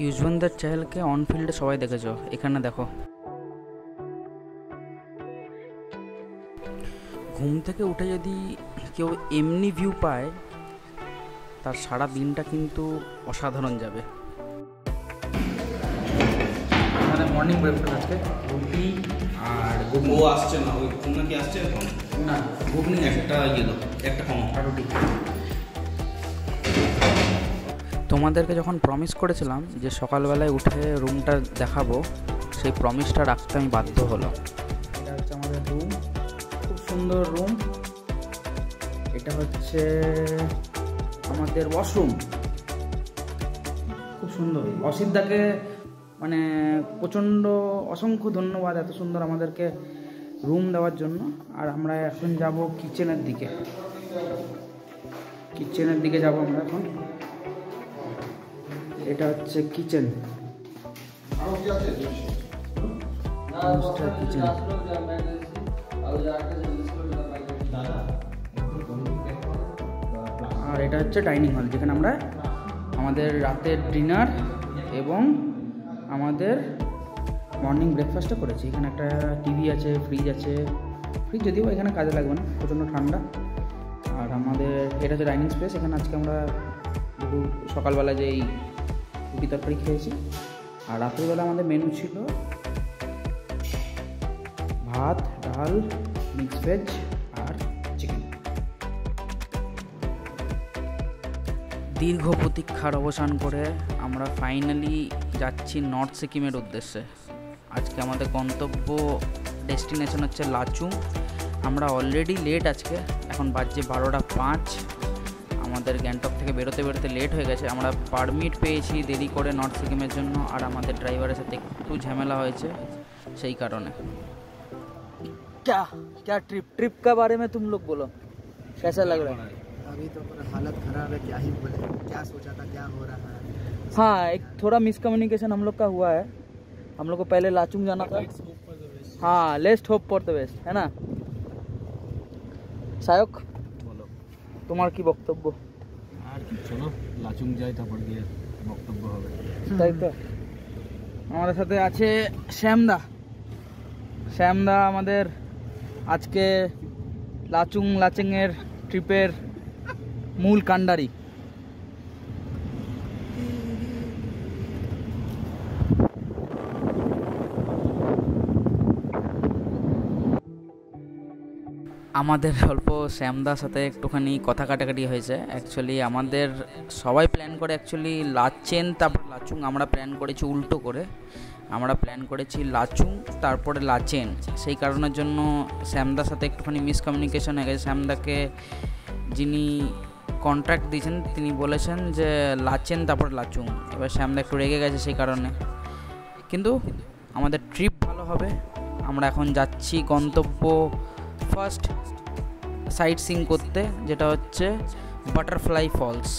ইউজওয়ানদের চেহেলকে on ফিল্ডে সবাই দেখেছো, এখানে দেখো। ঘুম থেকে উঠে যদি কেউ এমনি ভিউ পায় তার সারা দিনটা কিন্তু অসাধারণ যাবে। এখানে মর্নিং ব্রেকফাস্ট আজকে রুটি আর ঘুগনি। ও আসছে না, ওই ঘুগনা কি আসছে এখন? না, ঘুগনি একটা ইয়ে দাও, একটা কম আর রুটি। তোমাদেরকে যখন প্রমিস করেছিলাম যে সকালবেলায় উঠে রুমটা দেখাবো, সেই প্রমিসটা রাখতে আমি বাধ্য হলাম। এটা হচ্ছে আমাদের রুম, খুব সুন্দর রুম। এটা হচ্ছে আমাদের ওয়াশরুম, খুব সুন্দর। অসিদ্ধাকে মানে প্রচণ্ড অসংখ্য ধন্যবাদ এত সুন্দর আমাদেরকে রুম দেওয়ার জন্য। আর আমরা এখন যাব কিচেনের দিকে। কিচেনের দিকে যাব আমরা এখন। এটা হচ্ছে কিচেন। আর এটা হচ্ছে ডাইনিং হল, যেখানে আমরা আমাদের রাতের ডিনার এবং আমাদের মর্নিং ব্রেকফাস্টও করেছি। এখানে একটা টিভি আছে, ফ্রিজ আছে। ফ্রিজ যদিও এখানে কাজে লাগবে না, প্রচণ্ড ঠান্ডা। আর আমাদের এটা হচ্ছে ডাইনিং স্পেস। এখানে আজকে আমরা সকালবেলা যে এই রুটি তরকারি খেয়েছি। আর রাত্রিবেলা আমাদের মেনু ছিল ভাত, ডাল, মিক্স ভেজ আর চিকেন। দীর্ঘ প্রতীক্ষার অবসান করে আমরা ফাইনালি যাচ্ছি নর্থ সিকিমের উদ্দেশ্যে। আজকে আমাদের গন্তব্য ডেস্টিনেশন হচ্ছে লাচুং। আমরা অলরেডি লেট আজকে, এখন বাজছে 12:05। আমাদের গ্যাংটক থেকে বেরোতে বেরোতে লেট হয়ে গেছে। আমরা পারমিট পেয়েছি দেরি করে নর্থ সিকিমের জন্য, আর আমাদের ড্রাইভারের সাথে একটু ঝামেলা হয়েছে সেই কারণে। क्या ट्रिप का बारे में तुम लोग बोलो, कैसा लग रहा है? अभी तो पूरा हालत खराब है, क्या ही बोले। क्या सोचा था, क्या हो रहा है। हाँ, एक थोड़ा मिसकम्युनिकेशन हम लोग का हुआ है। हम लोग को पहले लाचुंग जाना था। हाँ, let's hope for the best, है ना সায়ক? বলো, তোমার কি বক্তব্য? আর কিছু না, লাচুং যাই তারপর গিয়ে বক্তব্য হবে, তাই তো। আমাদের সাথে আছে শ্যামদা। শ্যামদা আমাদের আজকে লাচুংয়ের ট্রিপের মূল কাণ্ডারি। আমাদের অল্প শ্যামদার সাথে একটুখানি কথা কাটাকাটি হয়েছে। অ্যাকচুয়ালি আমাদের সবাই প্ল্যান করে অ্যাকচুয়ালি লাচেন তারপর লাচুং, আমরা প্ল্যান করেছি উল্টো করে। আমরা প্ল্যান করেছি লাচুং তারপরে লাচেন। সেই কারণের জন্য শ্যামদার সাথে একটুখানি মিসকমিউনিকেশন হয়ে গেছে। শ্যামদাকে যিনি কন্ট্রাক্ট দিয়েছেন তিনি বলেছেন যে লাচেন তারপর লাচুং। এবার শ্যামদা একটু রেগে গেছে সেই কারণে। কিন্তু আমাদের ট্রিপ ভালো হবে। আমরা এখন যাচ্ছি গন্তব্য ফার্স্ট সাইট সিং করতে, যেটা হচ্ছে বাটারফ্লাই ফলস।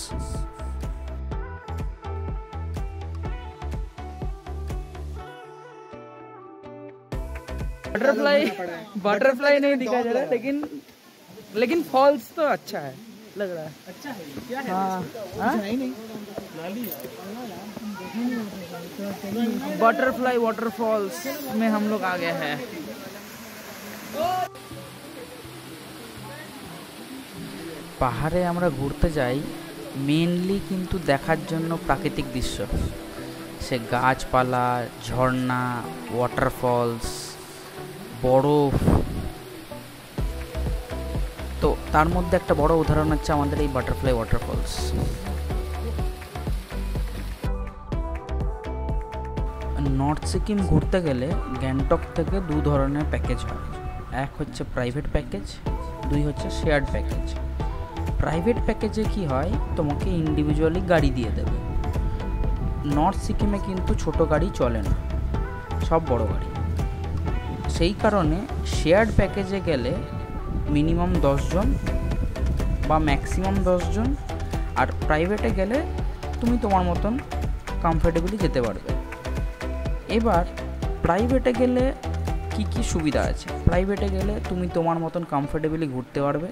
बटरफ्लाई नहीं दिखाई दे रहा है, लेकिन फॉल्स तो अच्छा है, लग रहा है। अच्छा है, क्या है? हाँ, नहीं बटरफ्लाई वाटरफॉल्स में हम लोग आ गए हैं। পাহাড়ে আমরা ঘুরতে যাই মেনলি কিন্তু দেখার জন্য প্রাকৃতিক দৃশ্য, সে গাছপালা, ঝর্ণা, ওয়াটারফলস, বরফ। তো তার মধ্যে একটা বড় উদাহরণ হচ্ছে আমাদের এই বাটারফ্লাই ওয়াটারফলস। নর্থ সিকিম ঘুরতে গেলে গ্যাংটক থেকে দু ধরনের প্যাকেজ হয়। এক হচ্ছে প্রাইভেট প্যাকেজ, দুই হচ্ছে শেয়ার্ড প্যাকেজ। প্রাইভেট প্যাকেজে কি হয়, তোমাকে ইন্ডিভিজুয়ালি গাড়ি দিয়ে দেবে। নর্থ সিকিমে কিন্তু ছোট গাড়ি চলে না, সব বড় গাড়ি। সেই কারণে শেয়ার্ড প্যাকেজে গেলে মিনিমাম 10 জন বা ম্যাক্সিমাম 10 জন, আর প্রাইভেটে গেলে তুমি তোমার মতন কমফোর্টেবলি যেতে পারবে। এবার প্রাইভেটে গেলে কি কি সুবিধা আছে? প্রাইভেটে গেলে তুমি তোমার মতন কমফোর্টেবলি ঘুরতে পারবে।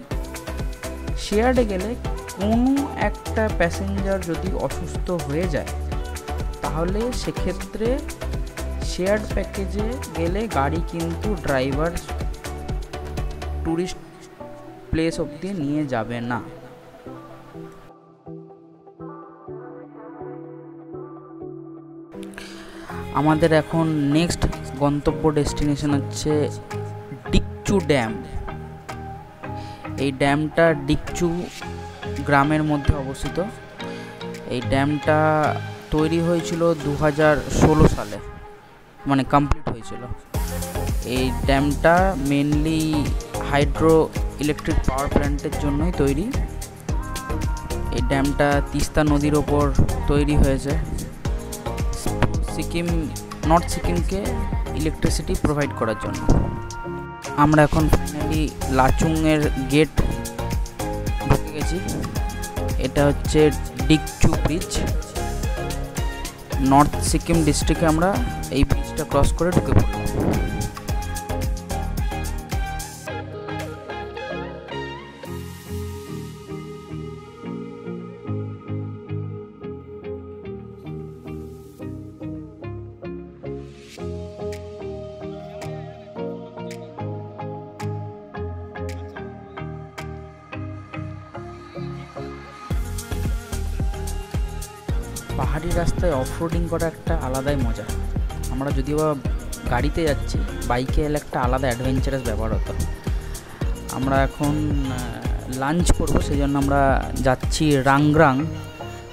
শেয়ার্ডে গেলে কোনো একটা প্যাসেঞ্জার যদি অসুস্থ হয়ে যায় তাহলে সেক্ষেত্রে শেয়ার্ড প্যাকেজে গেলে গাড়ি কিন্তু ড্রাইভার ট্যুরিস্ট প্লেস অবধি নিয়ে যাবে না। আমাদের এখন নেক্সট গন্তব্য ডেস্টিনেশন হচ্ছে ডিকচু ড্যাম। এই ড্যামটা ডিকচু গ্রামের মধ্যে অবস্থিত। এই ড্যামটা তৈরি হয়েছিল 2016 সালে, মানে কমপ্লিট হয়েছিল। এই ড্যামটা মেনলি হাইড্রো ইলেকট্রিক পাওয়ার প্ল্যান্টের জন্যই তৈরি। এই ড্যামটা তিস্তা নদীর ওপর তৈরি হয়েছে নর্থ সিকিমকে ইলেকট্রিসিটি প্রোভাইড করার জন্য। আমরা এখন ফাইনালি লাচুংয়ের গেট ঢুকে গেছি। এটা হচ্ছে ডিকচু ব্রিজ। নর্থ সিকিম ডিস্ট্রিক্টে আমরা এই ব্রিজটা ক্রস করে ঢুকে পড়লাম। পাহাড়ি রাস্তায় অফরোডিং করা একটা আলাদাই মজা। আমরা যদিও গাড়িতে যাচ্ছি, বাইকে এলে একটা আলাদা অ্যাডভেঞ্চারাস ব্যাপার হতো। আমরা এখন লাঞ্চ করবো, সেই জন্য আমরা যাচ্ছি রাংগ্রাং,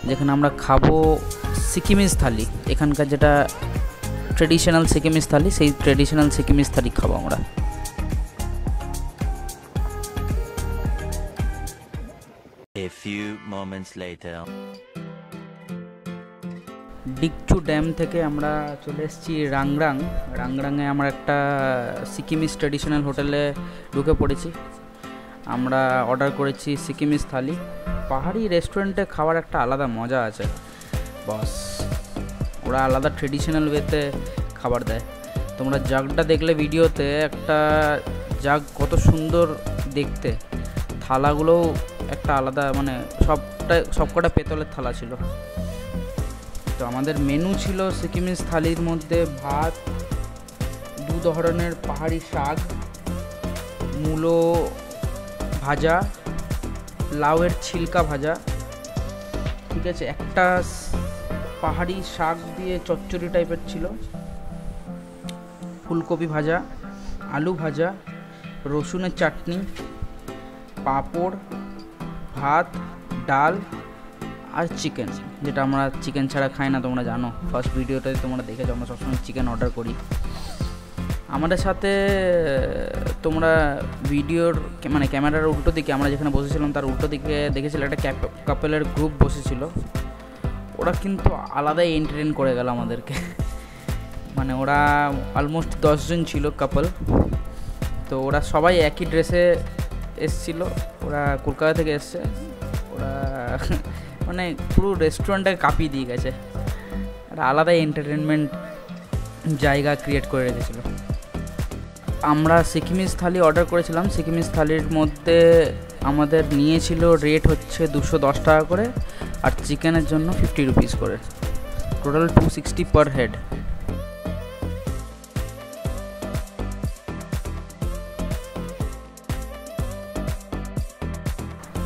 যেখানে আমরা খাবো সিকিমিজ থালি। এখানকার যেটা ট্রেডিশনাল সিকিমিজ থালি, সেই ট্রেডিশনাল সিকিমিজ থালি খাবো আমরা। A few moments later. Dikchu dam থেকে আমরা চলে এসেছি রাংগ্রাংয়ে আমরা একটা সিকিমিজ ট্রেডিশনাল হোটেলে ঢুকে পড়েছি। আমরা অর্ডার করেছি সিকিমিজ থালি। পাহাড়ি রেস্টুরেন্টে খাওয়ার একটা আলাদা মজা আছে বস, ওরা আলাদা ট্রেডিশনাল ওয়েতে খাবার দেয়। তোমরা জাগটা দেখলে ভিডিওতে, একটা জাগ কত সুন্দর দেখতে, থালাগুলোও একটা আলাদা, মানে সবকটা পেতলের থালা ছিল। তো আমাদের মেনু ছিল সিকিমিজ থালির মধ্যে ভাত, 2 ধরনের পাহাড়ি শাক, মূলো ভাজা, লাউয়ের ছিলকা ভাজা, ঠিক আছে, একটা পাহাড়ি শাক দিয়ে চচ্চড়ি টাইপের ছিল, ফুলকপি ভাজা, আলু ভাজা, রসুনের চাটনি, পাঁপড়, ভাত, ডাল আর চিকেন, যেটা আমরা চিকেন ছাড়া খাই না, তোমরা জানো। ফার্স্ট ভিডিওটাতে তোমরা দেখেছো আমরা সবসময় চিকেন অর্ডার করি। আমাদের সাথে তোমরা ভিডিওর মানে ক্যামেরার উল্টো দিকে, আমরা যেখানে বসেছিলাম তার উল্টো দিকে দেখেছিলে একটা কাপেলের গ্রুপ বসেছিল। ওরা কিন্তু আলাদাই এন্টারটেইন করে গেল আমাদেরকে। মানে ওরা অলমোস্ট 10 জন ছিল কাপল। তো ওরা সবাই একই ড্রেসে এসছিল, ওরা কলকাতা থেকে এসছে। ওরা মানে পুরো রেস্টুরেন্টটাকে কাঁপিয়ে দিয়ে গেছে, একটা আলাদাই এন্টারটেনমেন্ট জায়গা ক্রিয়েট করে রেখেছিল। আমরা সিকিমিজ থালি অর্ডার করেছিলাম। সিকিমিজ থালির মধ্যে আমাদের নিয়েছিল রেট হচ্ছে 210 টাকা করে, আর চিকেনের জন্য 50 রুপিস করে, টোটাল 260 পার হেড।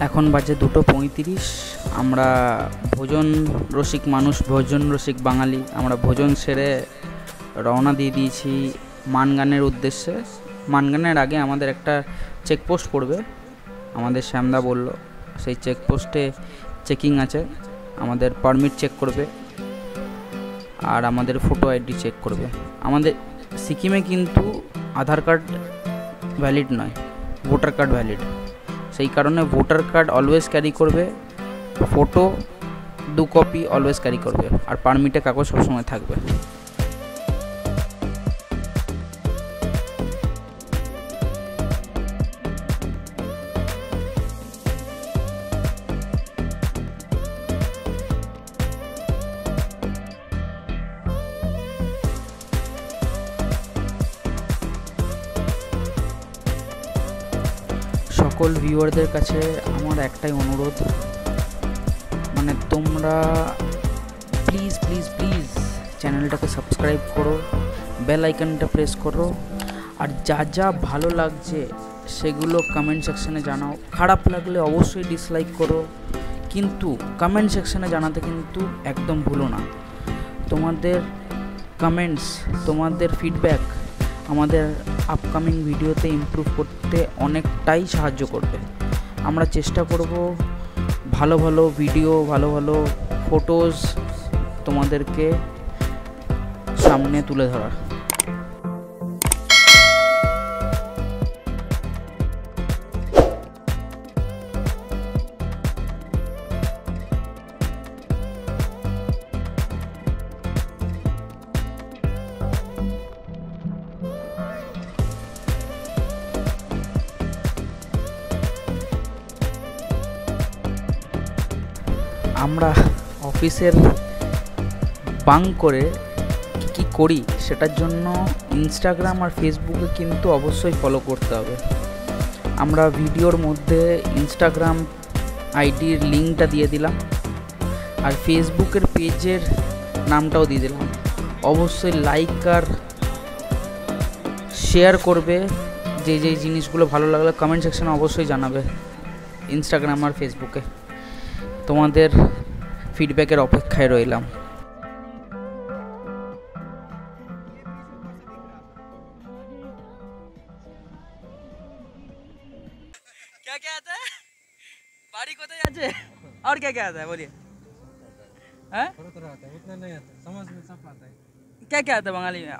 এখন বাজে 2:35। আমরা ভোজন রসিক মানুষ, ভোজন রসিক বাঙালি, আমরা ভোজন সেরে রওনা দিয়ে দিয়েছি মানগানের উদ্দেশ্যে। মানগানের আগে আমাদের একটা চেকপোস্ট পড়বে, আমাদের শ্যামদা বলল। সেই চেকপোস্টে চেকিং আছে, আমাদের পারমিট চেক করবে আর আমাদের ফটো আইডি চেক করবে। আমাদের সিকিমে কিন্তু আধার কার্ড ভ্যালিড নয়, ভোটার কার্ড ভ্যালিড। সেই কারণে ভোটার কার্ড অলওয়েজ ক্যারি করবে, ফটো 2 কপি অলওয়েজ ক্যারি করবে, আর পারমিটে কাগজ সবসময় থাকবে। সকল ভিউয়ারদের কাছে আমার একটাই অনুরোধ, মানে তোমরা প্লিজ প্লিজ প্লিজ চ্যানেলটাকে সাবস্ক্রাইব করো, বেল আইকনটা প্রেস করো, আর যা যা ভালো লাগছে সেগুলো কমেন্ট সেকশানে জানাও। খারাপ লাগলে অবশ্যই ডিসলাইক করো, কিন্তু কমেন্ট সেকশানে জানাতে কিন্তু একদম ভুলো না। তোমাদের কমেন্টস, তোমাদের ফিডব্যাক আমাদের আপকামিং ভিডিওতে ইমপ্রুভ করতে অনেকটাই সাহায্য করবে। আমরা চেষ্টা করব ভালো ভালো ভিডিও, ভালো ভালো ফটোজ তোমাদেরকে সামনে তুলে ধরা। আমরা অফিসের বাং করে কী করি সেটার জন্য ইনস্টাগ্রাম আর ফেসবুকে কিন্তু অবশ্যই ফলো করতে হবে। আমরা ভিডিওর মধ্যে ইনস্টাগ্রাম আইডির লিঙ্কটা দিয়ে দিলাম, আর ফেসবুকের পেজের নামটাও দিয়ে দিলাম। অবশ্যই লাইক আর শেয়ার করবে। যে যে জিনিসগুলো ভালো লাগলে কমেন্ট সেকশনে অবশ্যই জানাবে ইনস্টাগ্রাম আর ফেসবুকে। তোমাদের ফিডব্যাকের অপেক্ষায় রইলাম। क्या क्या आता है? बाड़ी को तो याद है। और क्या क्या आता है बोलिए? हैं? थोड़ा थोड़ा आता है, उतना नहीं आता, समझ में सब आता है। क्या क्या आता है बंगाली में?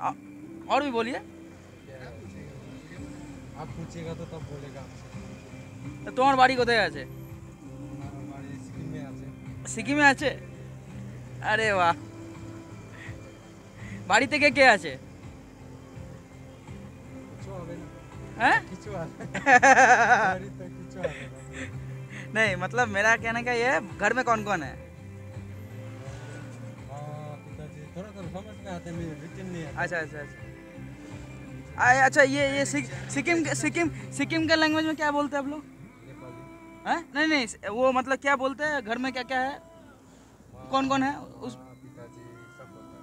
और भी बोलिए। आप पूछिएगा तो तब बोलेगा। तो তোমার বাড়ি কোথায় আছে? हमारे सिक्किम में आते हैं। সিকিমে আছে? আরে বাহ। বাড়ি থেকে কে আছে? किचु आवे ना, हैं? किचु आवे। हमारी तो किचु आवे ना। नहीं मतलब मेरा कहने का ये है, घर में कौन कौन है? हाँ पिताजी थोड़ा थोड़ा समझ में आते हैं, मुझे रिटर्न नहीं आता। अच्छा अच्छा अच्छा। अच्छा ये सिक्किम के लैंग्वेज में क्या बोलते हैं आप लोग? नेपाली। हैं? नहीं नहीं वो मतलब क्या बोलते हैं, घर में क्या क्या है, कौन कौन है उस? हाँ, पिताजी सब बोलता है।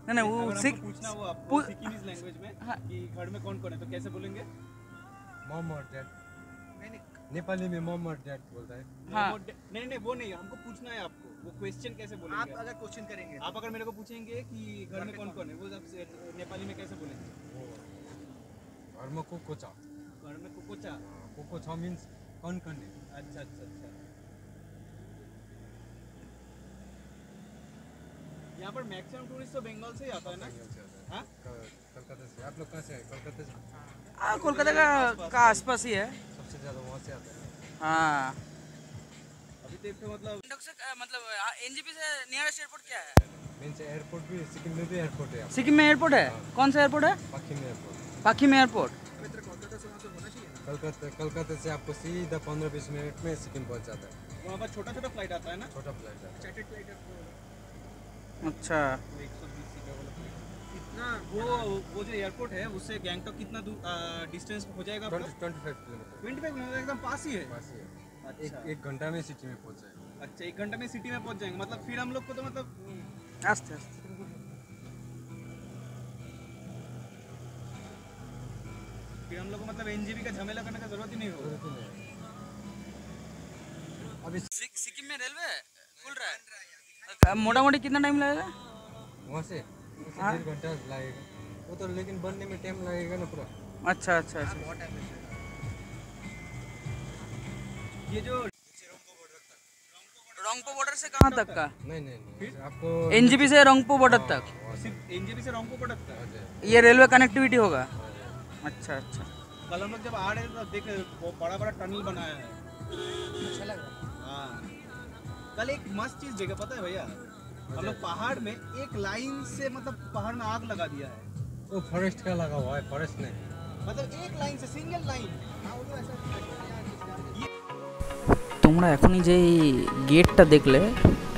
नहीं नहीं वो पूछना वो आपको पू- सिक्किमीज लैंग्वेज में हाँ। कि घर में कौन कौन है तो कैसे बोलेंगे? मॉम और डैड। नेपाली में मॉम और डैड बोलता है। हाँ। नहीं नहीं वो नहीं, हमको पूछना है आपको वो क्वेश्चन कैसे आप बोलेंगे? अगर क्वेश्चन करेंगे आप अगर मेरे को पूछेंगे कि घर में कौन कौन है, वो आप नेपाली में कैसे बोलेंगे? वो घर में कोकोचा। घर में कुकुचा। कोकोचा मीन्स कौन कौन है। अच्छा अच्छा अच्छा। यहाँ पर मैक्सिमम टूरिस्ट तो बंगाल से ही आता है ना? हाँ? कलकत्ता से। आप लोग कहाँ से आए? कलकत्ता से। कोलकाता का आसपास ही है। सबसे ज़्यादा वहाँ से आता है। हाँ अभी तो एक तो मतलब मतलब एनजीपी से नियरेस्ट एयरपोर्ट क्या है? मीन्स एयरपोर्ट भी सिक्किम में भी एयरपोर्ट है। सिक्किम में एयरपोर्ट है? कौन सा एयरपोर्ट है? पश्चिम एयरपोर्ट। पाखिम एयरपोर्ट। कलकत्ता से आपको सीधा 15-20 मिनट में सिक्किम पहुँच जाता है। वहाँ पर छोटा छोटा फ्लाइट आता है ना? छोटा फ्लाइट है। अच्छा 120 सीटर वाला फ्लाइट। इतना वो जो एयरपोर्ट है उससे गैंगटॉक कितना दूर डिस्टेंस हो जाएगा आपका? 25 किलोमीटर 25 किलोमीटर एकदम पास ही है। पास ही है। अच्छा। एक घंटा में सिटी में पहुँच जाएगा। अच्छा 1 घंटा में सिटी में पहुंच जाएंगे, मतलब फिर हम लोग को तो मतलब आस्ते आस्ते फिर हम लोग को मतलब एनजीबी का झमेला करने का जरूरत ही नहीं होगा। जरूरत ही नहीं है। अभी सिक्किम में रेलवे खुल रहा है? मोटा मोटी कितना टाइम लगेगा? वहाँ से हाँ। 1.5 घंटा लगेगा वो तो, लेकिन बनने में टाइम लगेगा ना पूरा। अच्छा अच्छा अच्छा। ये जो रोंगपो बॉर्डर से कहाँ तक का? नहीं आपको एनजीपी से रोंगपो बॉर्डर तक सिर्फ एनजीबी से रोंगपो पड़ता है। ये रेलवे कनेक्टिविटी होगा? अच्छा अच्छा। कल हम लोग जब आ रहे थे तब देख वो बड़ा बड़ा टनल बनाया है। अच्छा लग रहा है। हाँ कल एक मस्त चीज देखा पता है भैया, हम लोग पहाड़ में एक लाइन से मतलब पहाड़ में आग लगा दिया है। वो फॉरेस्ट का लगा हुआ है, फॉरेस्ट नहीं। मतलब एक लाइन से सिंगल लाइन। তোমরা এখনই যেই গেটটা দেখলে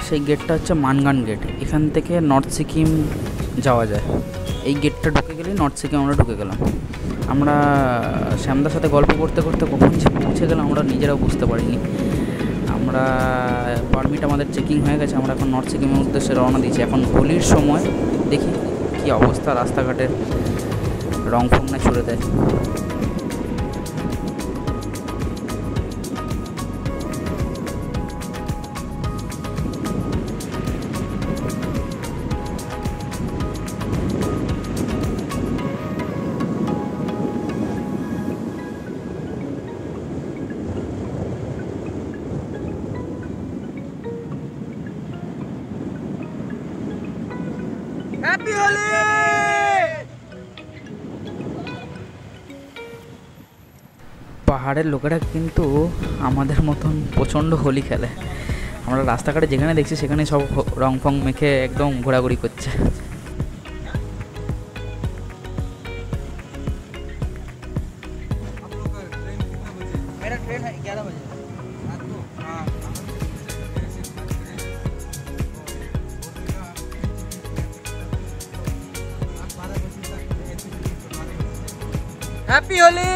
সেই গেটটা হচ্ছে মানগান গেট। এখান থেকে নর্থ সিকিম যাওয়া যায়। এই গেটটা ঢুকে গেলেই নর্থ সিকিম আমরা ঢুকে গেলাম। আমরা শ্যামদার সাথে গল্প করতে করতে কখন যে পৌঁছে গেলাম আমরা নিজেরাও বুঝতে পারিনি। আমরা পারমিট আমাদের চেকিং হয়ে গেছে, আমরা এখন নর্থ সিকিমের উদ্দেশ্যে রওনা দিয়েছি। এখন হোলির সময় দেখি কি অবস্থা রাস্তাঘাটের, রং ফং না ছুড়ে দেয়। হ্যাপি হোলি। পাহাড়ের লোকেরা কিন্তু আমাদের মতন প্রচণ্ড হোলি খেলে। আমরা রাস্তাঘাটে যেখানে দেখছি সেখানে সব রং ফং মেখে একদম ঘোরাঘুরি করছে। आप लोग का ट्रेन कितना बजे? मेरा ट्रेन है 11 बजे। रात को? हाँ। ऐसे बात करें। आप 12 बजे तक ऐसे भी 12 बजे। हैप्पी होली।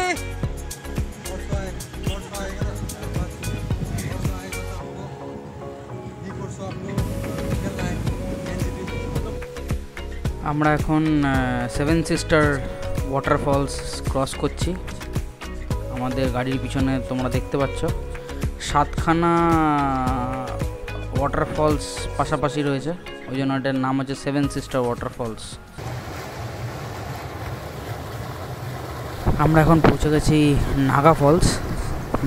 परसों आएगा ना? परसों आएगा तो आपको ये परसों आप लोग निकल रहा है एनजीपी। আমরা এখন 7 সিস্টার ওয়াটারফলস ক্রস করছি। আমাদের গাড়ির পিছনে তোমরা দেখতে পাচ্ছ 7খানা ওয়াটারফলস পাশাপাশি রয়েছে, ওই জন্য এটার নাম হচ্ছে 7 সিস্টার ওয়াটারফলস। আমরা এখন পৌঁছে গেছি নাগা ফলস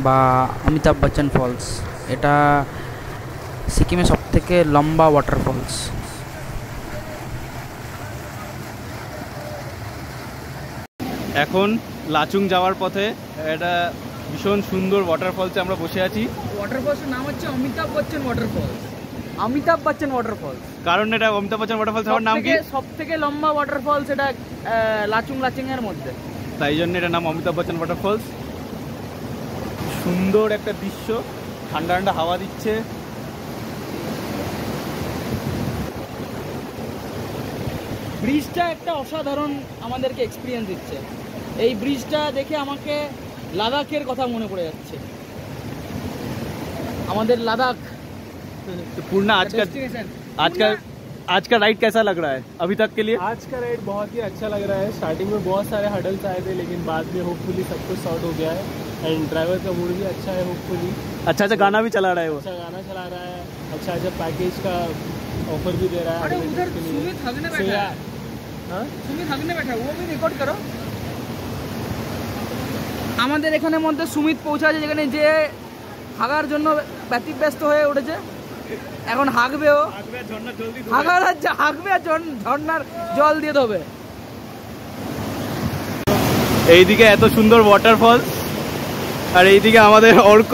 বা অমিতাভ বচ্চন ফলস। এটা সিকিমের সবথেকে লম্বা ওয়াটারফলস। এখন লাচুং যাওয়ার পথে একটা ভীষণ সুন্দর ওয়াটারফলসে আমরা বসে আছি। ওয়াটারফলসের নাম হচ্ছে অমিতাভ বচ্চন ওয়াটারফলস। অমিতাভ বচ্চন ওয়াটারফলস কারণ এটা অমিতাভ বচ্চন ওয়াটারফলস হওয়ার নাম কি? সব থেকে লম্বা ওয়াটারফলস এটা লাচুং এর মধ্যে, তাই জন্য এটা নাম অমিতাভ বচ্চন ওয়াটারফলস। সুন্দর একটা দৃশ্য, ঠান্ডা ঠান্ডা হাওয়া দিচ্ছে। ব্রিজটা একটা অসাধারণ আমাদেরকে এক্সপিরিয়েন্স দিচ্ছে। এই ব্রিজটা দেখে আমাকে লাদাখের কথা মনে পড়ে যাচ্ছে। আমাদের লাদাখ तो पूर्णा आज का राइड कैसा लग रहा है अभी तक के लिए? आज का राइड बहुत ही अच्छा लग रहा है। स्टार्टिंग में बहुत सारे हडल्स आए थे, लेकिन बाद में होपफुली सब कुछ सॉर्ट हो गया है एंड ड्राइवर का मूड भी अच्छा है। होपफुली अच्छा अच्छा गाना भी चला रहा है वो। अच्छा गाना चला रहा है, अच्छा अच्छा पैकेज का ऑफर भी दे रहा है। अरे अगले उधर trip के लिए। सुमित हगने So, बैठा yeah, है, हाँ? সুমিত হাগনে बैठा है, वो भी রেকর্ড করো। আমাদের এখানের মধ্যে সুমিত পৌঁছাছে, যেখানে যে হাগার জন্য ব্যতিব্যস্ত হয়ে উঠেছে। এখন হাগবেও, হাগার হাগবে আর ঝর্ণার জল দিয়ে দেবে। এইদিকে এত সুন্দর ওয়াটারফল আর এইদিকে আমাদের অর্ক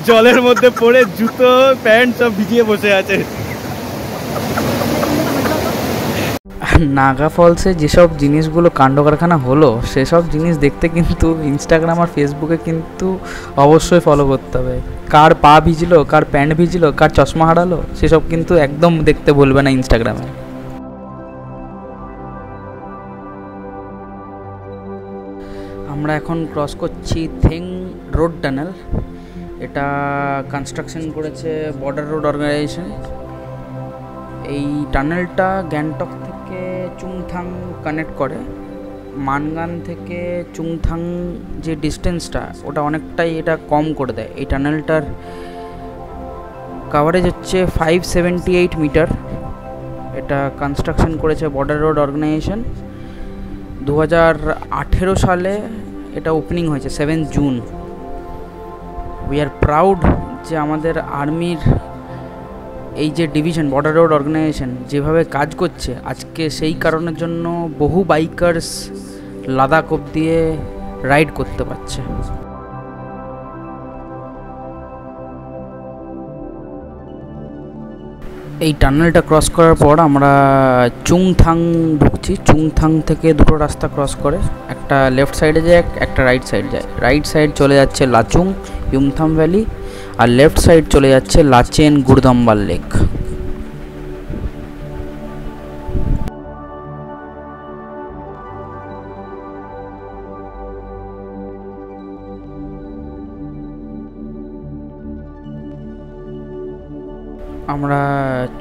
জলের মধ্যে পড়ে জুতো প্যান্ট সব ভিজিয়ে বসে আছে। নাগা ফলসে যেসব জিনিসগুলো কাণ্ড কারখানা হলো সেসব জিনিস দেখতে কিন্তু ইনস্টাগ্রাম আর ফেসবুকে কিন্তু অবশ্যই ফলো করতে হবে। কার পা ভিজলো, কার প্যান্ট ভিজলো, কার চশমা হারালো, সেসব কিন্তু একদম দেখতে বলবে না ইনস্টাগ্রামে। আমরা এখন ক্রস করছি থেং রোড টানেল। এটা কনস্ট্রাকশন করেছে বর্ডার রোড অর্গানাইজেশন। এই টানেলটা গ্যাংটক থেকে চুংথাং কানেক্ট করে। মানগান থেকে চুংথাং যে ডিস্টেন্সটা ওটা অনেকটাই এটা কম করে দেয়। এই টানেলটার কাভারেজ হচ্ছে 578 মিটার। এটা কনস্ট্রাকশন করেছে বর্ডার রোড অর্গানাইজেশন। 2018 সালে এটা ওপেনিং হয়েছে 7 জুন। উই আর প্রাউড যে আমাদের আর্মির এই যে ডিভিশন বর্ডার রোড অর্গানাইজেশন যেভাবে কাজ করছে, আজকে সেই কারণের জন্য বহু বাইকার্স লাদাখ অবধি রাইড করতে পারছে। এই টানেলটা ক্রস করার পর আমরা চুংথাং ঢুকছি। চুংথাং থেকে দুটো রাস্তা ক্রস করে, একটা লেফট সাইডে যায়, একটা রাইট সাইড যায়। রাইট সাইড চলে যাচ্ছে লাচুং ইউমথাম ভ্যালি, আর লেফট সাইড চলে যাচ্ছে লাচেন গুরদম্বাল লেক। আমরা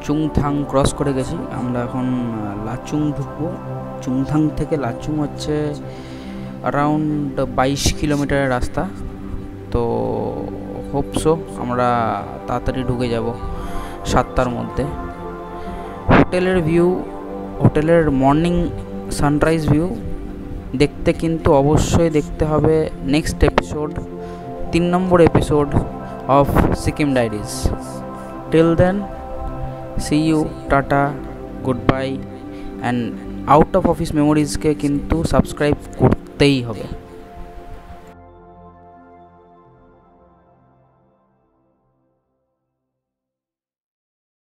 চুংথাং ক্রস করে গেছি, আমরা এখন লাচুং ঢুকবো। চুংথাং থেকে লাচুং হচ্ছে অ্যারাউন্ড 22 কিলোমিটারের রাস্তা। তো হোপসো আমরা তাড়াতাড়ি ঢুকে যাব 7টার মধ্যে। হোটেলের ভিউ, হোটেলের মর্নিং সানরাইজ ভিউ দেখতে কিন্তু অবশ্যই দেখতে হবে নেক্সট এপিসোড, 3 নম্বর episode of Sikkim diaries. Till then, see you, tata, good bye, and out of office মেমোরিজকে কিন্তু সাবস্ক্রাইব করতেই হবে।